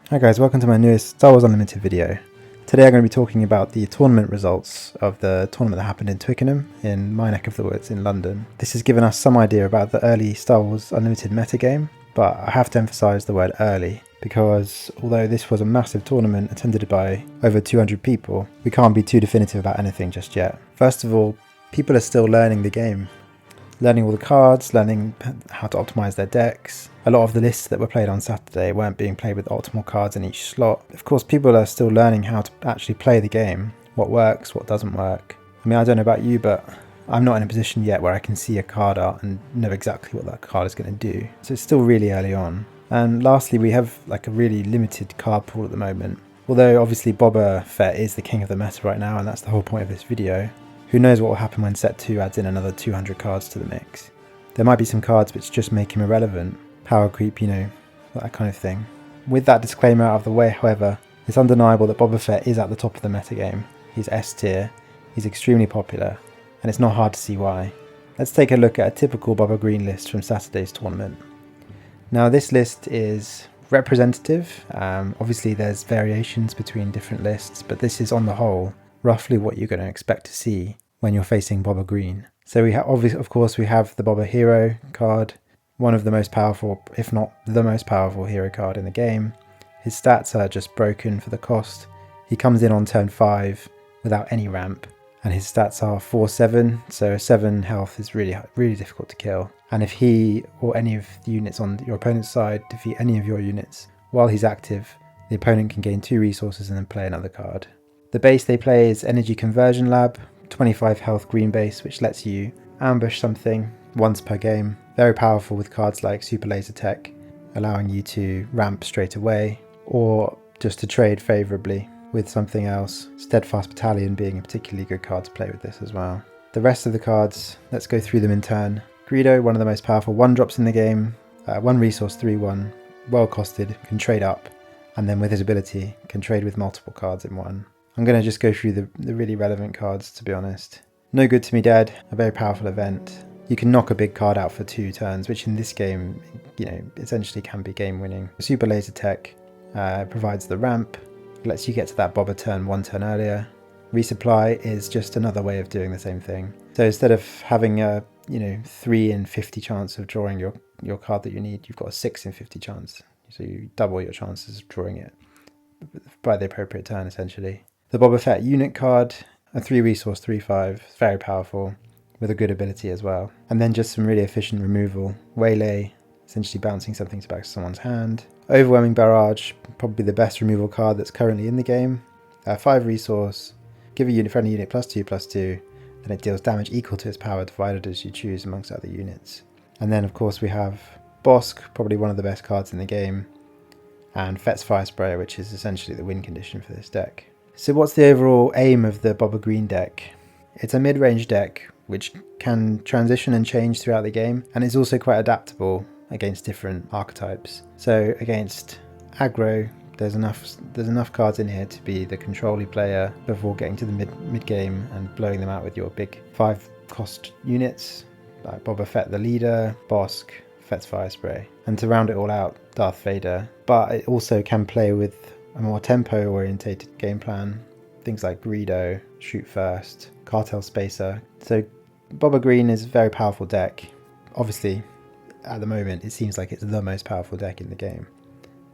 Hi guys, welcome to my newest Star Wars Unlimited video. Today I'm going to be talking about the tournament results of the tournament that happened in Twickenham, in my neck of the woods in London. This has given us some idea about the early Star Wars Unlimited metagame, but I have to emphasise the word early, because although this was a massive tournament attended by over 200 people, we can't be too definitive about anything just yet. First of all, people are still learning the game. Learning all the cards, learning how to optimise their decks. A lot of the lists that were played on Saturday weren't being played with optimal cards in each slot. Of course, people are still learning how to actually play the game, what works, what doesn't work. I mean, I don't know about you, but I'm not in a position yet where I can see a card art and know exactly what that card is going to do. So it's still really early on. And lastly, we have like a really limited card pool at the moment. Although obviously Boba Fett is the king of the meta right now, and that's the whole point of this video. Who knows what will happen when set 2 adds in another 200 cards to the mix. There might be some cards which just make him irrelevant. Power creep, you know, that kind of thing. With that disclaimer out of the way, however, it's undeniable that Boba Fett is at the top of the metagame. He's S tier, he's extremely popular, and it's not hard to see why. Let's take a look at a typical Boba Green list from Saturday's tournament. Now this list is representative. Obviously there's variations between different lists, but this is on the whole roughly what you're going to expect to see when you're facing Boba Green. So we have, of course, we have the Boba Hero card, one of the most powerful, if not the most powerful hero card in the game. His stats are just broken for the cost. He comes in on turn 5 without any ramp, and his stats are 4-7, so 7 health is really difficult to kill. And if he or any of the units on your opponent's side defeat any of your units while he's active, the opponent can gain 2 resources and then play another card. The base they play is Energy Conversion Lab, 25 health green base, which lets you ambush something once per game. Very powerful with cards like Super Laser Tech, allowing you to ramp straight away, or just to trade favourably with something else. Steadfast Battalion being a particularly good card to play with this as well. The rest of the cards, let's go through them in turn. Greedo, one of the most powerful 1-drops in the game, 1 resource 3-1, well costed, can trade up, and then with his ability, can trade with multiple cards in one. I'm going to just go through the really relevant cards, to be honest. No Good to Me Dead, a very powerful event. You can knock a big card out for 2 turns, which in this game, you know, essentially can be game winning. Super Laser Tech provides the ramp, lets you get to that Boba turn 1 turn earlier. Resupply is just another way of doing the same thing. So instead of having a 3 in 50 chance of drawing your card that you need, you've got a 6 in 50 chance. So you double your chances of drawing it by the appropriate turn, essentially. The Boba Fett unit card, a 3 resource 3-5, very powerful, with a good ability as well. And then just some really efficient removal. Waylay, essentially bouncing something back to someone's hand. Overwhelming Barrage, probably the best removal card that's currently in the game. 5 resource, give a friendly unit +2/+2, then it deals damage equal to its power divided as you choose amongst other units. And then of course we have Bosk, probably one of the best cards in the game, and Fett's Fire Sprayer, which is essentially the win condition for this deck. So what's the overall aim of the Boba Green deck? It's a mid-range deck which can transition and change throughout the game, and is also quite adaptable against different archetypes. So against aggro, there's enough cards in here to be the control-y player before getting to the mid-game and blowing them out with your big 5-cost units, like Boba Fett the leader, Bosk, Fett's Fire Spray. And to round it all out, Darth Vader. But it also can play with a more tempo-orientated game plan, things like Greedo, Shoot First, Cartel Spacer. So Boba Green is a very powerful deck. Obviously, at the moment, it seems like it's the most powerful deck in the game.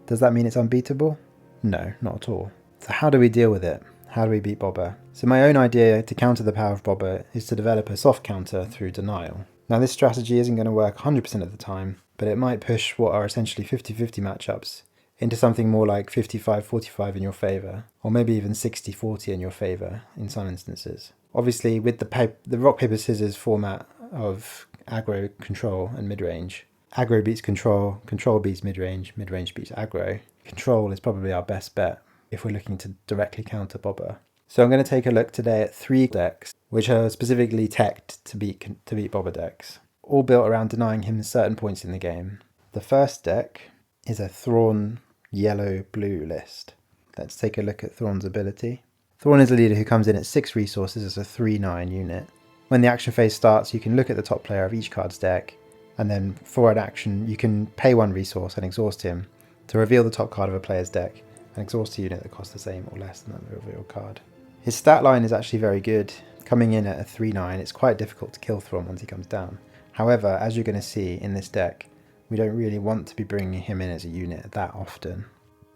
Does that mean it's unbeatable? No, not at all. So how do we deal with it? How do we beat Boba? So my own idea to counter the power of Boba is to develop a soft counter through denial. Now this strategy isn't going to work 100% of the time, but it might push what are essentially 50-50 matchups into something more like 55-45 in your favour, or maybe even 60-40 in your favour in some instances. Obviously, with the rock, paper, scissors format of aggro, control, and mid-range, aggro beats control, control beats mid-range, mid-range beats aggro. Control is probably our best bet if we're looking to directly counter Boba. So I'm going to take a look today at 3 decks, which are specifically teched to beat Boba decks, all built around denying him certain points in the game. The first deck is a Thrawn yellow-blue list. Let's take a look at Thrawn's ability. Thrawn is a leader who comes in at 6 resources as a 3/9 unit. When the action phase starts, you can look at the top player of each card's deck, and then for an action, you can pay 1 resource and exhaust him, to reveal the top card of a player's deck and exhaust a unit that costs the same or less than the revealed card. His stat line is actually very good. Coming in at a 3/9, it's quite difficult to kill Thrawn once he comes down. However, as you're going to see in this deck, we don't really want to be bringing him in as a unit that often.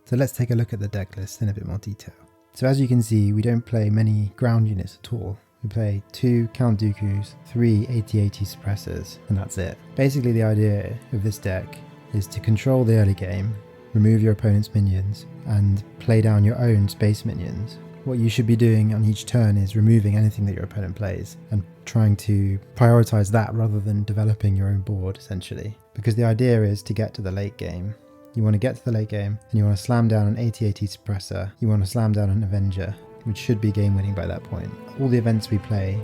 So let's take a look at the deck list in a bit more detail. So as you can see, we don't play many ground units at all. We play 2 Count Dooku's, 3 AT-AT suppressors, and that's it. Basically the idea of this deck is to control the early game, remove your opponent's minions, and play down your own space minions. What you should be doing on each turn is removing anything that your opponent plays and trying to prioritize that rather than developing your own board, essentially. Because the idea is to get to the late game. You want to get to the late game and you want to slam down an AT-AT suppressor, you want to slam down an Avenger, which should be game winning by that point. All the events we play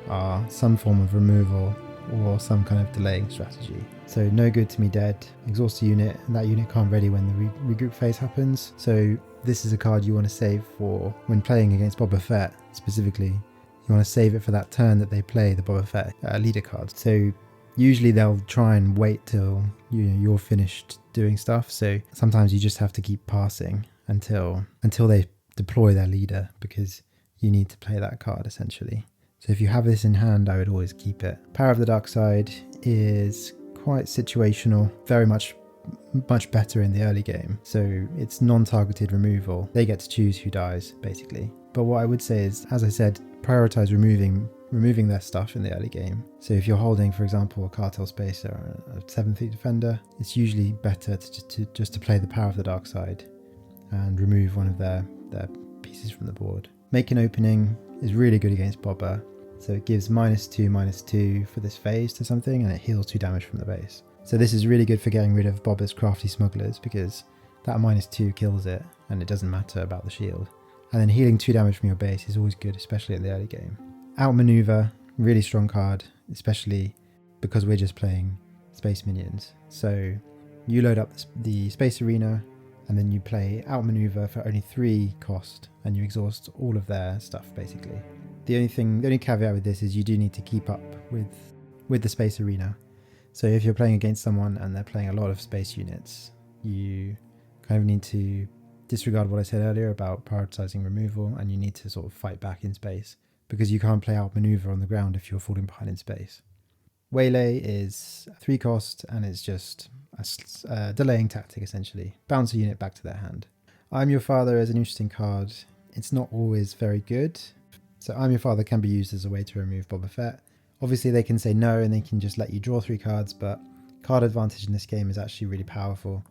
are some form of removal or some kind of delaying strategy. So no good to me dead, exhaust a unit, and that unit can't ready when the regroup phase happens. So this is a card you want to save for when playing against Boba Fett specifically. You want to save it for that turn that they play the Boba Fett leader card. So usually they'll try and wait till you're finished doing stuff. So sometimes you just have to keep passing until they deploy their leader, because you need to play that card essentially. So if you have this in hand, I would always keep it. Power of the Dark Side is quite situational, very much better in the early game. So it's non-targeted removal. They get to choose who dies, basically. But what I would say is, as I said, prioritize removing their stuff in the early game. So if you're holding, for example, a Cartel Spacer or a 7th Defender, it's usually better to just play the Power of the Dark Side and remove one of their pieces from the board. Make an Opening is really good against Boba. So it gives -2/-2 for this phase to something, and it heals 2 damage from the base. So this is really good for getting rid of Boba's crafty smugglers, because that -2 kills it and it doesn't matter about the shield. And then healing 2 damage from your base is always good, especially in the early game. Outmaneuver, really strong card, especially because we're just playing space minions. So you load up the space arena and then you play Outmaneuver for only 3 cost and you exhaust all of their stuff basically. The only caveat with this is you do need to keep up with the space arena. So if you're playing against someone and they're playing a lot of space units, you kind of need to disregard what I said earlier about prioritizing removal, and you need to sort of fight back in space, because you can't play Outmaneuver on the ground if you're falling behind in space. Waylay is 3 cost and it's just a delaying tactic essentially. Bounce a unit back to their hand. I'm Your Father is an interesting card. It's not always very good. So I'm Your Father can be used as a way to remove Boba Fett. Obviously they can say no and they can just let you draw 3 cards, but card advantage in this game is actually really powerful.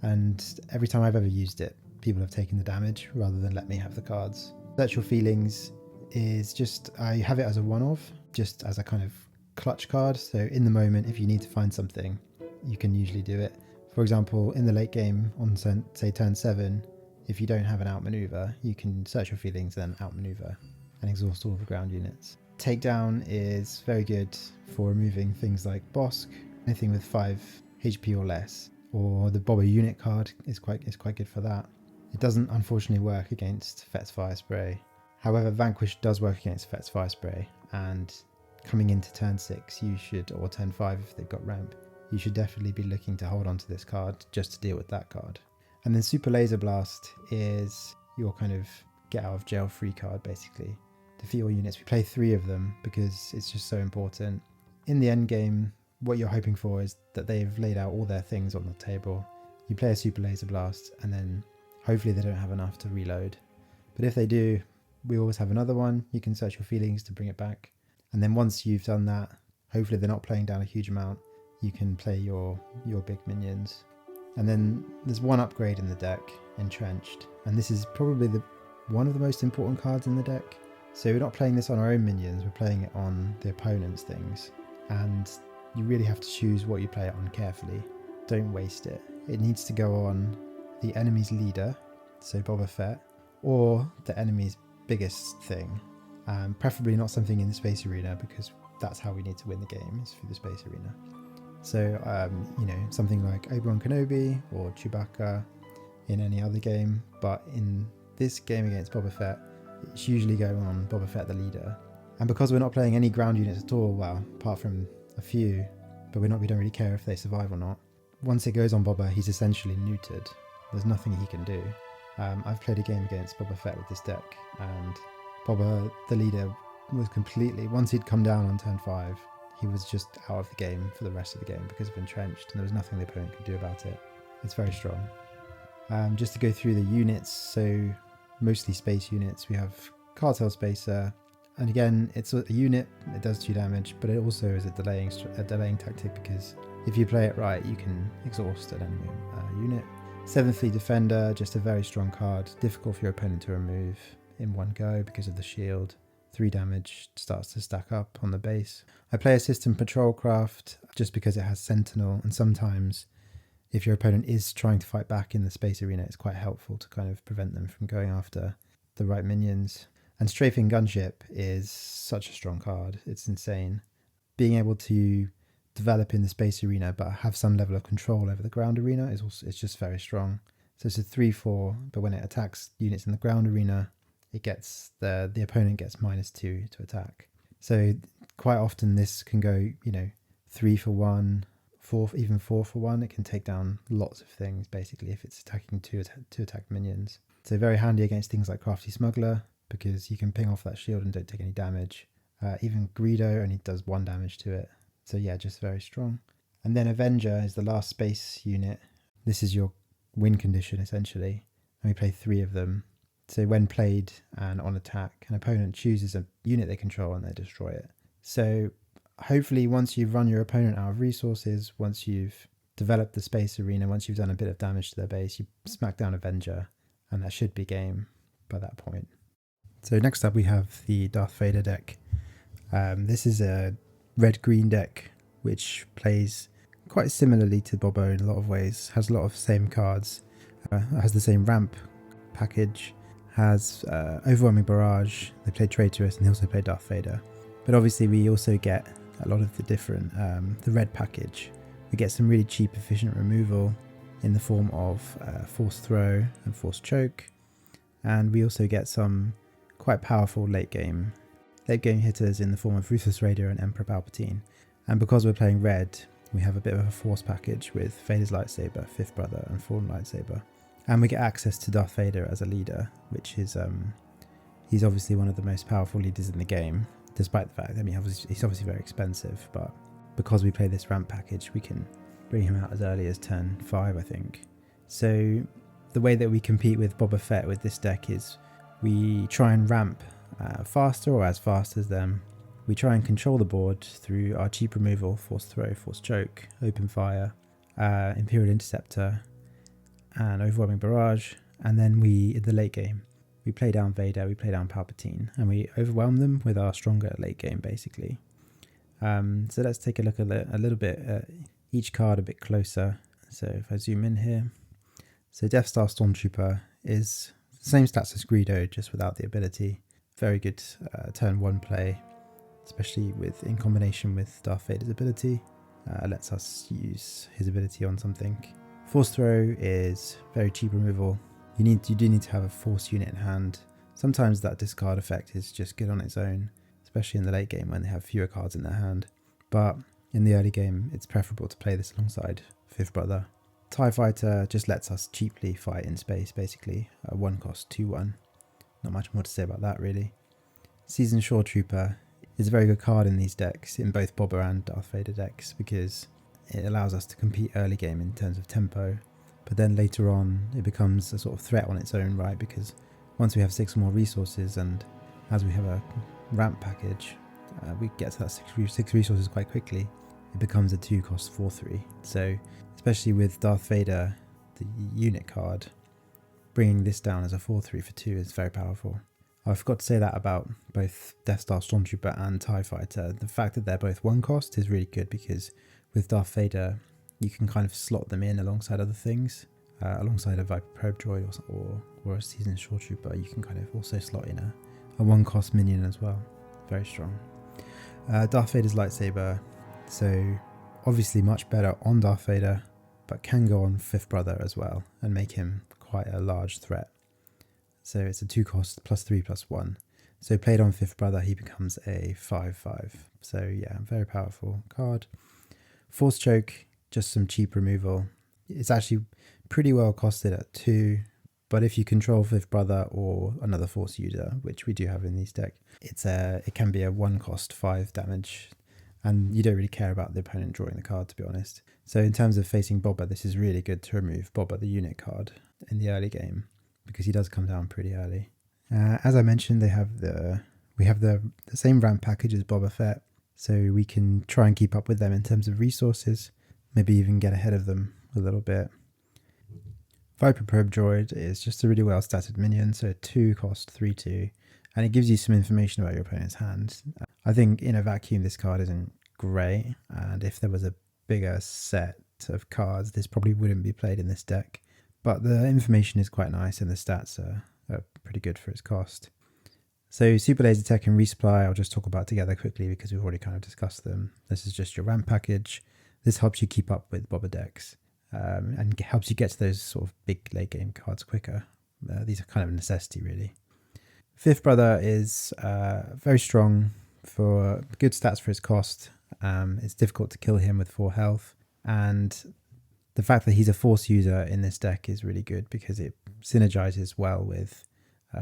And every time I've ever used it, people have taken the damage rather than let me have the cards. Search Your Feelings is just, I have it as a one-off, just as a kind of clutch card. So in the moment, if you need to find something, you can usually do it. For example, in the late game on say turn 7, if you don't have an outmaneuver, you can Search Your Feelings, then outmaneuver and exhaust all of the ground units. Takedown is very good for removing things like Bosk, anything with 5 HP or less, or the Boba unit card is quite good for that. It doesn't unfortunately work against Fett's Fire Spray. However, Vanquish does work against Fett's Fire Spray, and coming into turn 6 you should, or turn 5 if they've got ramp, you should definitely be looking to hold on to this card just to deal with that card. And then Super Laser Blast is your kind of get out of jail free card basically. Defeat all units. We play 3 of them because it's just so important. In the end game, what you're hoping for is that they've laid out all their things on the table. You play a Super Laser Blast and then hopefully they don't have enough to reload. But if they do, we always have another one. You can Search Your Feelings to bring it back. And then once you've done that, hopefully they're not playing down a huge amount, you can play your big minions. And then there's one upgrade in the deck, Entrenched. And this is probably one of the most important cards in the deck. So we're not playing this on our own minions, we're playing it on the opponent's things. And you really have to choose what you play it on carefully. Don't waste it. It needs to go on the enemy's leader, so Boba Fett, or the enemy's biggest thing. Preferably not something in the space arena, because that's how we need to win the game, is through the space arena. So, something like Obi-Wan Kenobi or Chewbacca in any other game, but in this game against Boba Fett, it's usually going on Boba Fett the leader. And because we're not playing any ground units at all, well, apart from a few, but we don't really care if they survive or not. Once it goes on Boba, he's essentially neutered. There's nothing he can do. I've played a game against Boba Fett with this deck, and Boba, the leader, was completely, once he'd come down on turn 5, he was just out of the game for the rest of the game because of entrenched, and there was nothing the opponent could do about it. It's very strong. Just to go through the units, so mostly space units, we have Cartel Spacer, and again, it's a unit, it does 2 damage, but it also is a delaying tactic, because if you play it right, you can exhaust an enemy unit. 7th Fleet Defender, just a very strong card, difficult for your opponent to remove in one go because of the shield. 3 damage, starts to stack up on the base. I play a System Patrol Craft just because it has Sentinel, and sometimes if your opponent is trying to fight back in the space arena, it's quite helpful to kind of prevent them from going after the right minions. And Strafing Gunship is such a strong card, it's insane. Being able to develop in the space arena but have some level of control over the ground arena it's just very strong. So it's a 3/4, but when it attacks units in the ground arena, it gets the opponent gets -2 to attack. So quite often this can go, 3 for 1, 4, even 4 for 1. It can take down lots of things basically if it's attacking two attack minions. So very handy against things like Crafty Smuggler, because you can ping off that shield and don't take any damage. Even Greedo only does 1 damage to it. So yeah, just very strong. And then Avenger is the last space unit. This is your win condition essentially, and we play 3 of them. So when played and on attack, an opponent chooses a unit they control and they destroy it. So hopefully once you've run your opponent out of resources, once you've developed the space arena, once you've done a bit of damage to their base, you smack down Avenger, and that should be game by that point. So next up we have the Darth Vader deck. This is a red-green deck which plays quite similarly to Boba in a lot of ways, has a lot of same cards, has the same ramp package, has Overwhelming Barrage, they play Traitorous, and they also play Darth Vader. But obviously we also get a lot of the different, the red package. We get some really cheap efficient removal in the form of Force Throw and Force Choke, and we also get some quite powerful late game hitters in the form of Ruthless Raider and Emperor Palpatine. And because we're playing red, we have a bit of a force package with Vader's Lightsaber, Fifth Brother, and Fallen Lightsaber. And we get access to Darth Vader as a leader, which is, he's obviously one of the most powerful leaders in the game, despite the fact, he's obviously very expensive, but because we play this ramp package, we can bring him out as early as turn 5, I think. So the way that we compete with Boba Fett with this deck is we try and ramp faster or as fast as them. We try and control the board through our cheap removal, Force Throw, Force Choke, Open Fire, Imperial Interceptor, and Overwhelming Barrage. And then in the late game, we play down Vader, we play down Palpatine, and we overwhelm them with our stronger late game, basically. So let's take a look at a little bit at each card a bit closer. So if I zoom in here, so Death Star Stormtrooper is the same stats as Greedo, just without the ability. Very good turn 1 play, especially in combination with Darth Vader's ability. Lets us use his ability on something. Force Throw is very cheap removal. You do need to have a force unit in hand. Sometimes that discard effect is just good on its own, especially in the late game when they have fewer cards in their hand. But in the early game, it's preferable to play this alongside Fifth Brother. TIE Fighter just lets us cheaply fight in space, basically. 1 cost, 2/1. Not much more to say about that, really. Seasoned Shore Trooper is a very good card in these decks, in both Boba and Darth Vader decks, because it allows us to compete early game in terms of tempo, but then later on it becomes a sort of threat on its own right, because once we have 6 more resources, and as we have a ramp package, we get to that 6 resources quite quickly. It becomes a 2 cost 4/3. So especially with Darth Vader, the unit card, bringing this down as a 4/3 for 2 is very powerful. I forgot to say that about both Death Star Stormtrooper and TIE Fighter. The fact that they're both 1 cost is really good, because with Darth Vader, you can kind of slot them in alongside other things. Alongside a Viper Probe Droid or a Seasoned Shore Trooper, you can kind of also slot in a 1 cost minion as well. Very strong. Darth Vader's Lightsaber, so obviously much better on Darth Vader, but can go on Fifth Brother as well and make him quite a large threat. So it's a 2 cost +3/+1. So played on Fifth Brother, he becomes a 5/5. So yeah, very powerful card. Force Choke, just some cheap removal. It's actually pretty well costed at 2, but if you control Fifth Brother or another Force user, which we do have in these decks, it can be a 1 cost 5 damage, and you don't really care about the opponent drawing the card, to be honest. So in terms of facing Boba, this is really good to remove Boba the unit card in the early game, because he does come down pretty early. As I mentioned, we have the same ramp package as Boba Fett, so we can try and keep up with them in terms of resources, maybe even get ahead of them a little bit. Viper Probe Droid is just a really well statted minion, so 2 cost 3/2, and it gives you some information about your opponent's hand. I think in a vacuum this card isn't great, and if there was a bigger set of cards, this probably wouldn't be played in this deck, but the information is quite nice and the stats are pretty good for its cost. So Super Laser Tech and Resupply I'll just talk about together quickly because we've already kind of discussed them. This is just your ramp package. This helps you keep up with Boba decks. And helps you get to those sort of big late game cards quicker. These are kind of a necessity, really. Fifth Brother is very strong for good stats for his cost. It's difficult to kill him with 4 health, and the fact that he's a Force user in this deck is really good because it synergizes well with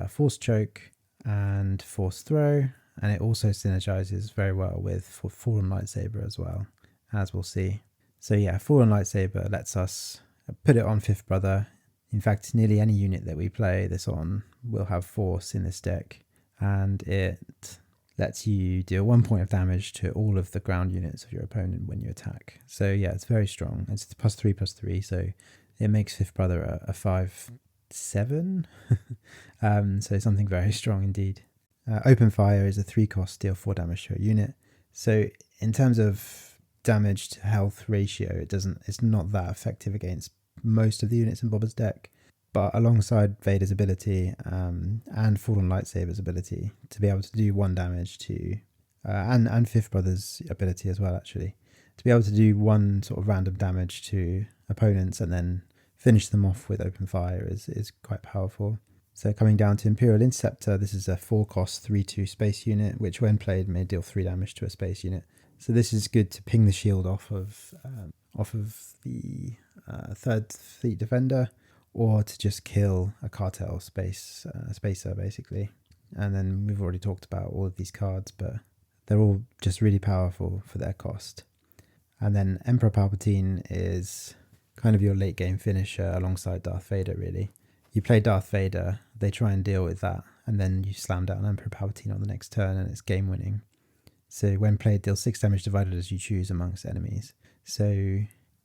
Force Choke and Force Throw, and it also synergizes very well with Fallen Lightsaber as well, as we'll see. So yeah, Fallen Lightsaber lets us put it on Fifth Brother. In fact, nearly any unit that we play this on will have Force in this deck, and it lets you deal 1 point of damage to all of the ground units of your opponent when you attack. So yeah, it's very strong. It's +3/+3, so it makes Fifth Brother a 5/7. So something very strong indeed. Open Fire is a 3 cost, deal 4 damage to a unit. So in terms of damage to health ratio, it's not that effective against most of the units in Boba's deck, but alongside Vader's ability and Fallen Lightsaber's ability to be able to do 1 damage to and Fifth Brother's ability as well, actually, to be able to do 1 sort of random damage to opponents and then finish them off with Open Fire is quite powerful. So coming down to Imperial Interceptor, this is a 4 cost 3/2 space unit, which when played may deal 3 damage to a space unit. So this is good to ping the shield off of the 3rd Fleet Defender, or to just kill a cartel spacer basically. And then we've already talked about all of these cards, but they're all just really powerful for their cost. And then Emperor Palpatine is kind of your late game finisher alongside Darth Vader, really. You play Darth Vader, they try and deal with that, and then you slam down Emperor Palpatine on the next turn and it's game winning. So when played, deal 6 damage divided as you choose amongst enemies. So,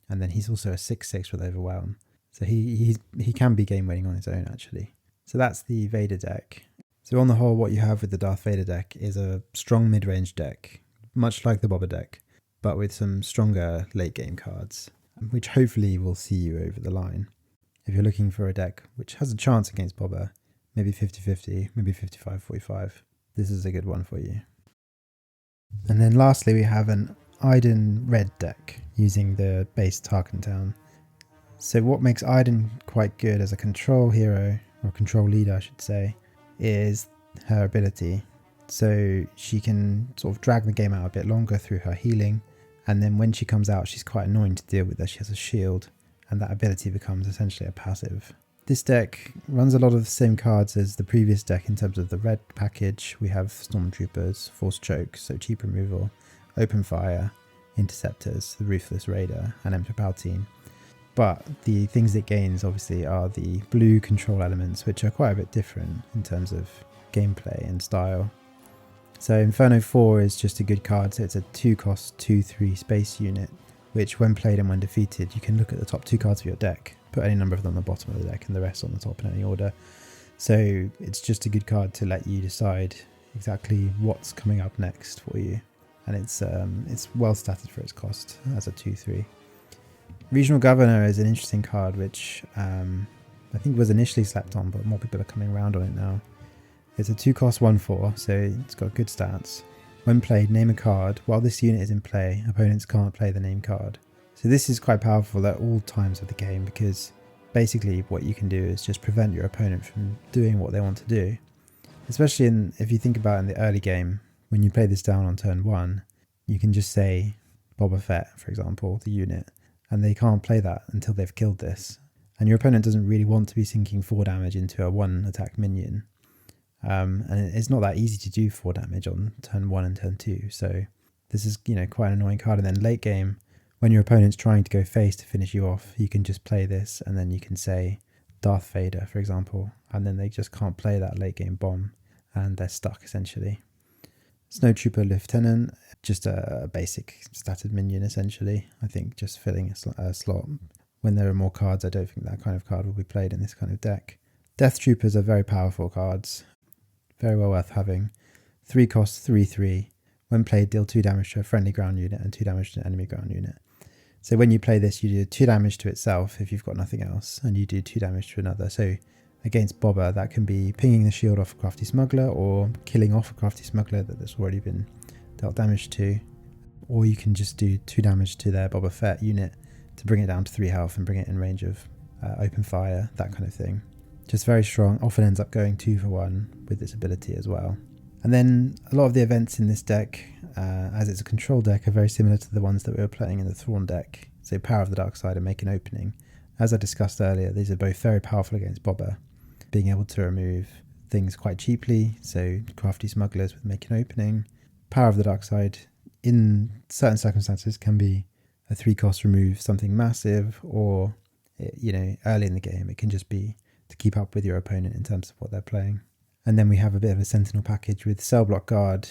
and then he's also a 6/6 with Overwhelm. So he can be game winning on his own, actually. So that's the Vader deck. So on the whole, what you have with the Darth Vader deck is a strong mid-range deck, much like the Boba deck, but with some stronger late game cards, which hopefully will see you over the line. If you're looking for a deck which has a chance against Boba, maybe 50-50, maybe 55-45, this is a good one for you. And then lastly, we have an Iden red deck using the base Tarkin Town. So what makes Iden quite good as a control hero, or control leader I should say, is her ability. So she can sort of drag the game out a bit longer through her healing, and then when she comes out she's quite annoying to deal with as she has a shield, and that ability becomes essentially a passive. This deck runs a lot of the same cards as the previous deck in terms of the red package. We have Stormtroopers, Force Choke, so cheap removal, Open Fire, Interceptors, the Ruthless Raider, and Emperor Palpatine. But the things it gains obviously are the blue control elements, which are quite a bit different in terms of gameplay and style. So Inferno 4 is just a good card, so it's a 2 cost 2/3 space unit, which when played and when defeated, you can look at the top 2 cards of your deck, put any number of them on the bottom of the deck and the rest on the top in any order. So it's just a good card to let you decide exactly what's coming up next for you. And it's well statted for its cost as a 2/3. Regional Governor is an interesting card which I think was initially slept on, but more people are coming around on it now. It's a 2 cost 1/4, so it's got good stats. When played, name a card. While this unit is in play, opponents can't play the name card. So this is quite powerful at all times of the game, because basically what you can do is just prevent your opponent from doing what they want to do. Especially if you think about in the early game, when you play this down on turn 1, you can just say Boba Fett, for example, the unit, and they can't play that until they've killed this. and your opponent doesn't really want to be sinking 4 damage into a 1 attack minion. And it's not that easy to do 4 damage on turn 1 and turn 2, so this is, quite an annoying card. And then late game, when your opponent's trying to go face to finish you off, you can just play this, and then you can say Darth Vader, for example, and then they just can't play that late game bomb, and they're stuck essentially. Snowtrooper Lieutenant, just a basic statted minion essentially. I think just filling a slot. When there are more cards, I don't think that kind of card will be played in this kind of deck. Death Troopers are very powerful cards, very well worth having. 3 cost, 3/3. When played, deal 2 damage to a friendly ground unit and 2 damage to an enemy ground unit. So when you play this, you do 2 damage to itself if you've got nothing else, and you do 2 damage to another. So against Boba, that can be pinging the shield off a Crafty Smuggler, or killing off a Crafty Smuggler that's already been dealt damage to. Or you can just do 2 damage to their Boba Fett unit to bring it down to 3 health and bring it in range of open fire, that kind of thing. Just very strong, often ends up going 2 for 1 with this ability as well. And then a lot of the events in this deck, as it's a control deck, are very similar to the ones that we were playing in the Thrawn deck. So Power of the Dark Side and Make an Opening. As I discussed earlier, these are both very powerful against Boba, being able to remove things quite cheaply, so Crafty Smugglers with Make an Opening. Power of the Dark Side, in certain circumstances, can be a 3 cost remove something massive, or, early in the game, it can just be to keep up with your opponent in terms of what they're playing. And then we have a bit of a Sentinel package with Cell Block Guard,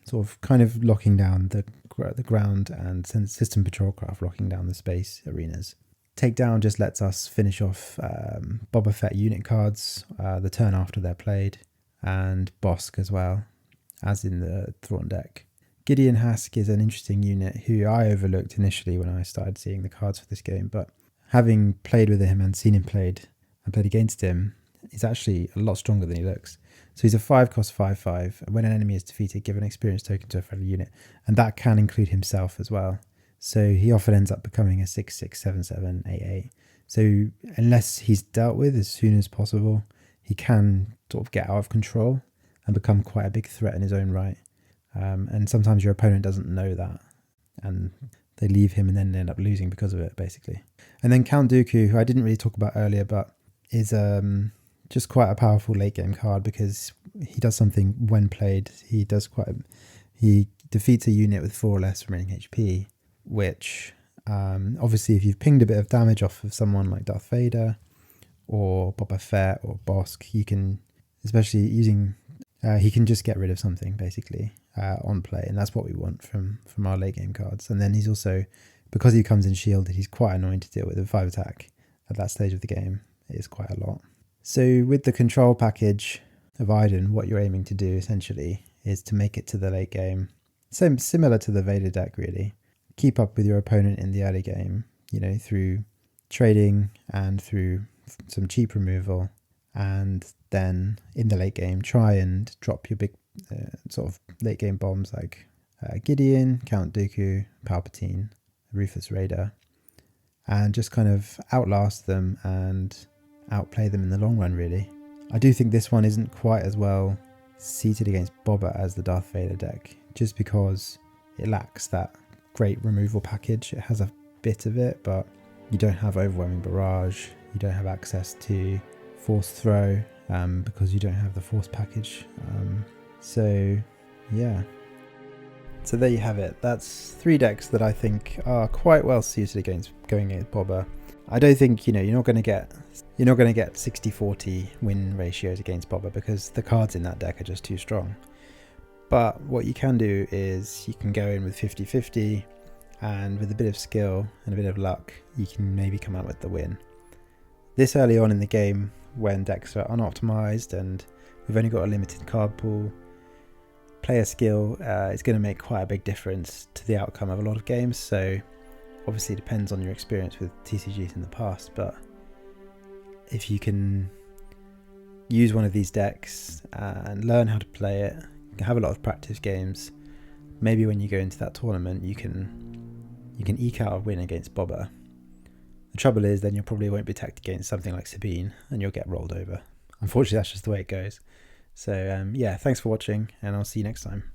sort of kind of locking down the ground, and System Patrol Craft locking down the space arenas. Takedown just lets us finish off Boba Fett unit cards the turn after they're played, and Bosk as well, as in the Thrawn deck. Gideon Hask is an interesting unit who I overlooked initially when I started seeing the cards for this game, but having played with him and seen him played against him, he's actually a lot stronger than he looks. So he's a 5 cost 5/5. When an enemy is defeated, give an experience token to a friendly unit, and that can include himself as well. So he often ends up becoming a 6/6, 7/7, 8/8. So unless he's dealt with as soon as possible, he can sort of get out of control and become quite a big threat in his own right. And sometimes your opponent doesn't know that, and they leave him and then they end up losing because of it, basically. And then Count Dooku, who I didn't really talk about earlier, but is just quite a powerful late game card, because he does something when played. He defeats a unit with 4 or less remaining HP, which obviously if you've pinged a bit of damage off of someone like Darth Vader or Boba Fett or Bosk, you can, especially using, he can just get rid of something basically on play, and that's what we want from our late game cards. And then he's also, because he comes in shielded, he's quite annoying to deal with 5 attack at that stage of the game. It is quite a lot. So with the control package of Iden, what you're aiming to do essentially is to make it to the late game. Similar to the Vader deck, really. Keep up with your opponent in the early game, through trading and through some cheap removal. And then in the late game, try and drop your big sort of late game bombs like Gideon, Count Dooku, Palpatine, Rufus Raider, and just kind of outlast them and outplay them in the long run, really. I do think this one isn't quite as well seated against Boba as the Darth Vader deck, just because it lacks that great removal package. It has a bit of it, but you don't have Overwhelming Barrage, you don't have access to Force Throw, because you don't have the Force package. So yeah. So there you have it. That's 3 decks that I think are quite well suited against going against Boba. I don't think, you're not going to get 60-40 win ratios against Boba, because the cards in that deck are just too strong. But what you can do is you can go in with 50-50, and with a bit of skill and a bit of luck, you can maybe come out with the win. This early on in the game, when decks are unoptimized and we've only got a limited card pool, player skill is going to make quite a big difference to the outcome of a lot of games. So obviously it depends on your experience with TCGs in the past, but if you can use one of these decks and learn how to play it, have a lot of practice games, maybe when you go into that tournament you can eke out a win against Boba. The trouble is then you probably won't be attacked against something like Sabine and you'll get rolled over. Unfortunately, that's just the way it goes. So yeah, thanks for watching, and I'll see you next time.